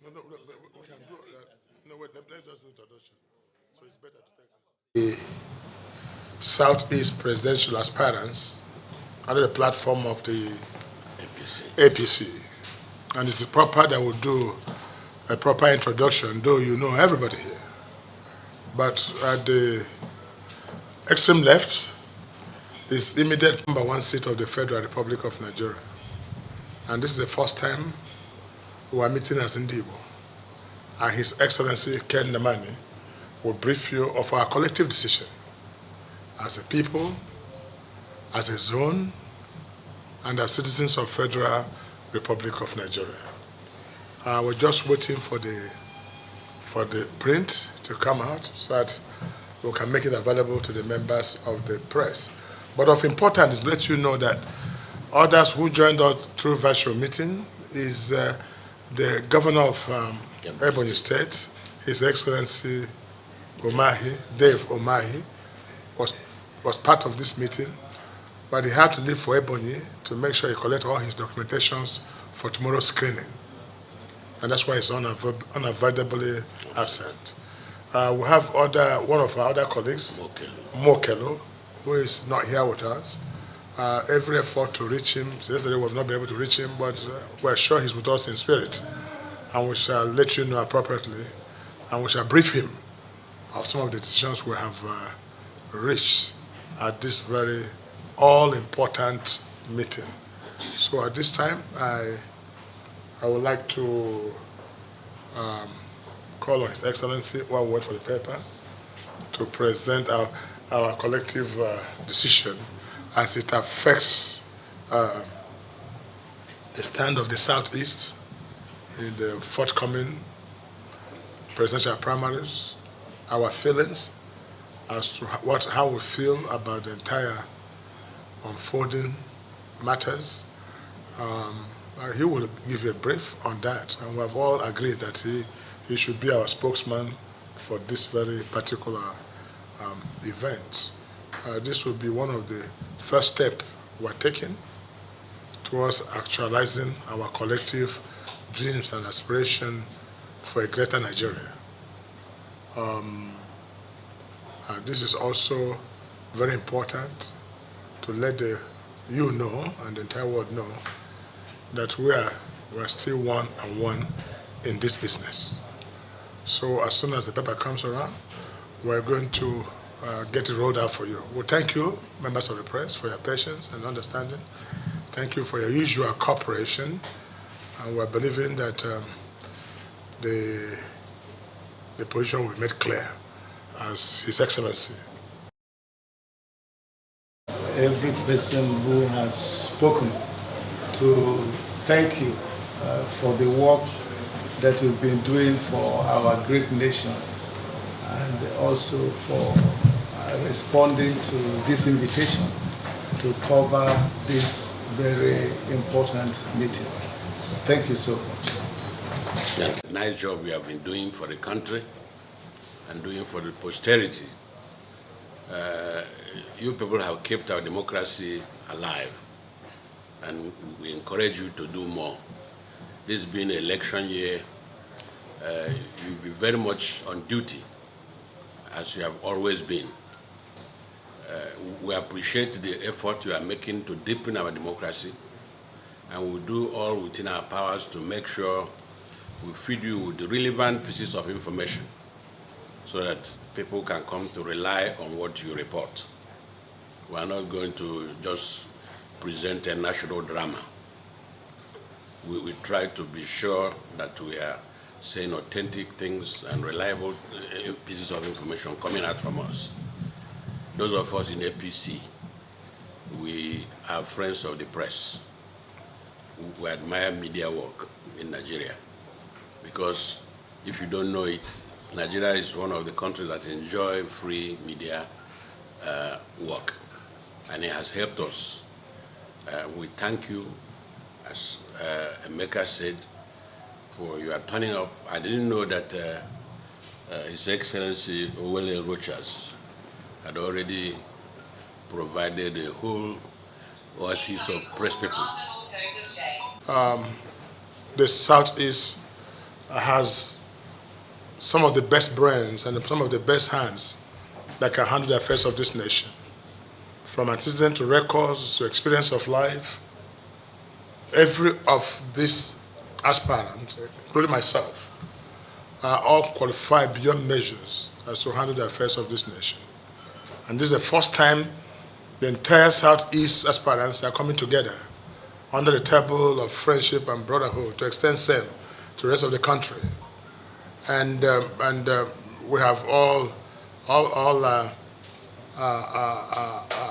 we can go. No, wait, let's just do introduction. So it's better to take the Southeast Presidential Aspirants under the platform of the APC. And it's proper that we'll do a proper introduction, though you know everybody here. But at the extreme left is immediate #1 seat of the Federal Republic of Nigeria. And this is the first time we are meeting as Igbo. And His Excellency NNAMDIKANU will brief you of our collective decision as a people, as a zone, and as citizens of Federal Republic of Nigeria. We're just waiting for the print to come out so that we can make it available to the members of the press. But of importance is to let you know that others who joined us through virtual meeting is the governor of Ebonyi State, His Excellency Umahi, Umahi, was part of this meeting, but he had to leave for Ebonyi to make sure he collects all his documentations for tomorrow's screening. And that's why he's unavoidably absent. We have one of our other colleagues, Mokelo, who is not here with us. Every effort to reach him, so yesterday we have not been able to reach him, but we're sure he's with us in spirit. And we shall let you know appropriately, and we shall brief him of some of the decisions we have reached at this very all-important meeting. So at this time, I would like to call on His Excellency, one word for the paper, to present our collective decision as it affects the stand of the Southeast in the forthcoming presidential primaries, our feelings as to how we feel about the entire unfolding matters. He will give you a brief on that, and we have all agreed that he should be our spokesman for this very particular event. This will be one of the first steps we're taking towards actualizing our collective dreams and aspirations for a greater Nigeria. This is also very important to let you know and the entire world know that we're still one and one in this business. So as soon as the paper comes around, we're going to get it rolled out for you. Well, thank you, members of the press, for your patience and understanding. Thank you for your usual cooperation. And we're believing that the position will be made clear as His Excellency. Every person who has spoken to thank you for the work that you've been doing for our great nation, and also for responding to this invitation to cover this very important meeting. Thank you so much. Nice job we have been doing for the country and doing for the posterity. You people have kept our democracy alive, and we encourage you to do more. This being an election year, you'll be very much on duty, as you have always been. We appreciate the effort you are making to deepen our democracy, and we'll do all within our powers to make sure we feed you with the relevant pieces of information so that people can come to rely on what you report. We are not going to just present a national drama. We try to be sure that we are saying authentic things and reliable pieces of information coming out from us. Those of us in APC, we are friends of the press. We admire media work in Nigeria, because if you don't know it, Nigeria is one of the countries that enjoy free media work, and it has helped us. We thank you, as Emeka said, for your turning up. I didn't know that His Excellency Ogbonnaya Rochas had already provided a whole oasis of press people. The Southeast has some of the best brains and some of the best hands that can handle the affairs of this nation. From antecedent to records to experience of life, every of these aspirants, including myself, are all qualified beyond measures as to handle the affairs of this nation. And this is the first time the entire Southeast aspirants are coming together under the table of friendship and brotherhood to extend same to the rest of the country. And we have all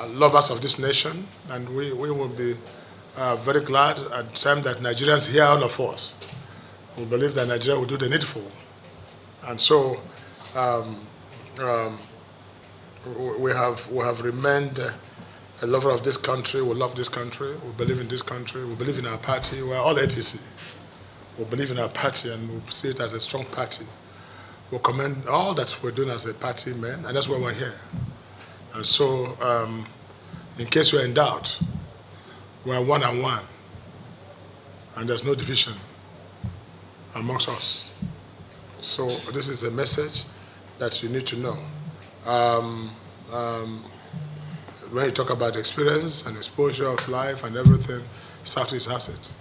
lovers of this nation, and we will be very glad at the time that Nigerians hear all of us. We believe that Nigeria will do the needful. And so we have remained a lover of this country. We love this country. We believe in this country. We believe in our party. We are all APC. We believe in our party and we see it as a strong party. We commend all that we're doing as a party, man, and that's why we're here. And so, in case you're in doubt, we're one and one, and there's no division amongst us. So this is a message that you need to know. When you talk about experience and exposure of life and everything, Southeast has it.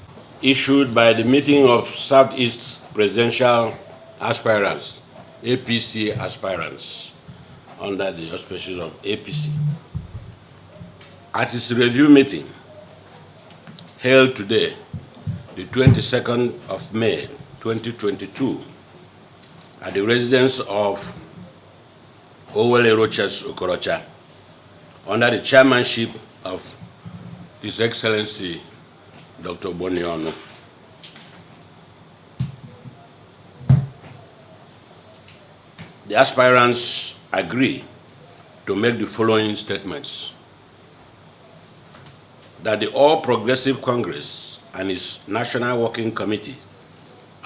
Issued by the meeting of Southeast Presidential Aspirants, APC aspirants, under the auspices of APC. At its review meeting, held today, the 22nd of May, 2022, at the residence of Rochas Okorocha, under the chairmanship of His Excellency Dr. Ogbonnaya Onu. The aspirants agree to make the following statements: that the All Progressive Congress and its National Working Committee,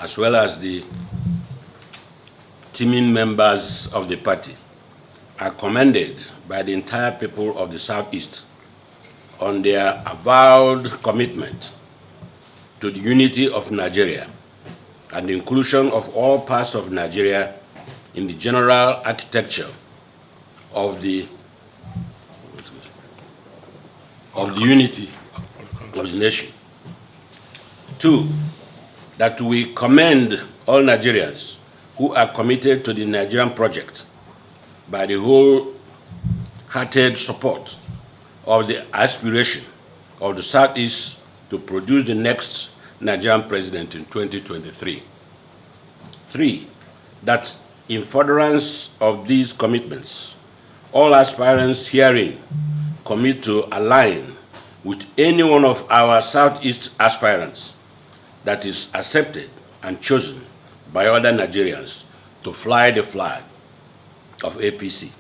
as well as the teeming members of the party, are commended by the entire people of the Southeast on their avowed commitment to the unity of Nigeria and the inclusion of all parts of Nigeria in the general architecture of the unity of the nation. 2, that we commend all Nigerians who are committed to the Nigerian project by the wholehearted support of the aspiration of the Southeast to produce the next Nigerian president in 2023. 3, that in furtherance of these commitments, all aspirants herein commit to align with any one of our Southeast aspirants that is accepted and chosen by other Nigerians to fly the flag of APC.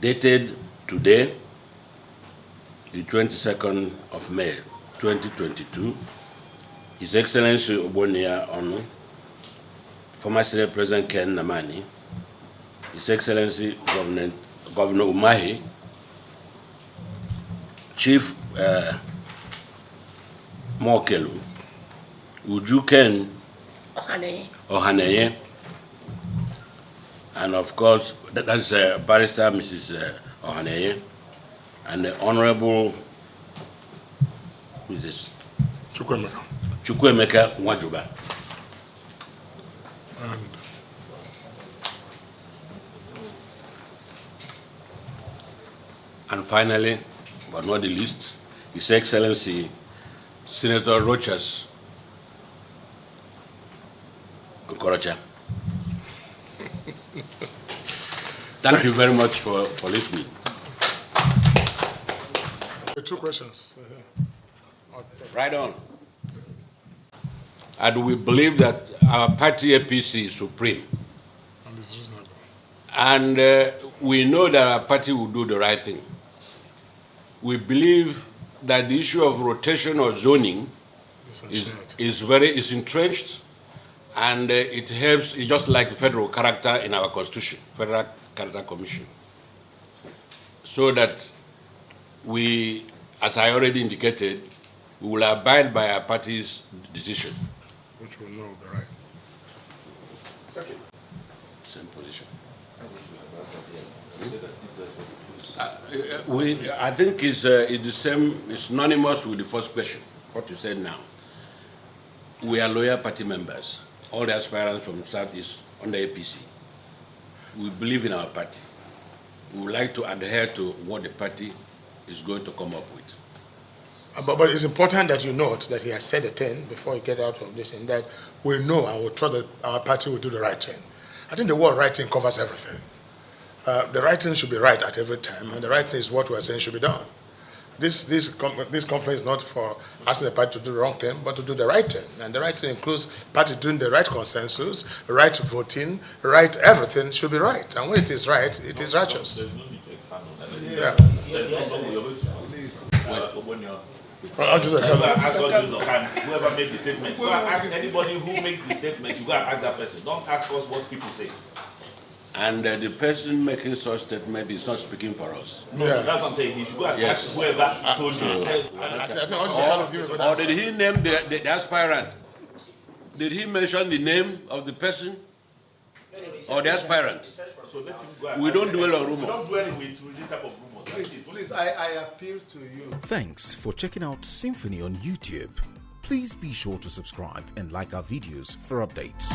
Dated today, the 22nd of May, 2022, His Excellency Ogbonnaya Onu, former Senate President Ken Namani, His Excellency Governor Umahi, Chief Mokelu, Uju Ken Ohaneye, and of course, that's Barrister Mrs. Ohaneye, and the Honorable, who is this? Chukwuemeka Nwajuba. And finally, but not the least, His Excellency Senator Rochas Okorocha. Thank you very much for listening. 2 questions. Right on. And we believe that our party APC is supreme. And it's reasonable. And we know that our party will do the right thing. We believe that the issue of rotation or zoning is entrenched, and it helps. It's just like the federal character in our constitution, Federal Character Commission. So that we, as I already indicated, we will abide by our party's decision. which we know will be right. Second. Same position. I I think it's the same, it's synonymous with the first question, what you said now. We are loyal party members. All the aspirants from Southeast under APC. We believe in our party. We would like to adhere to what the party is going to come up with. But it's important that you note that he has said a thing before you get out of this, and that we know and we trust that our party will do the right thing. I think the word right thing covers everything. The right thing should be right at every time, and the right thing is what we are saying should be done. This conference is not for asking the party to do the wrong thing, but to do the right thing. And the right thing includes party doing the right consensus, right voting, right everything should be right. And when it is right, it is righteous. There's no need to expand on that. Yeah. Whoever made the statement, go and ask anybody who makes the statement, you go and ask that person. Don't ask us what people say. And the person making such statement is not speaking for us. No, that's what I'm saying. He should go and ask whoever told you. Or did he name the aspirant? Did he mention the name of the person or the aspirant? So let him go and We don't dwell on rumor. Don't dwell with this type of rumors. Please, I appeal to you. Thanks for checking out SYMFONI on YouTube. Please be sure to subscribe and like our videos for updates.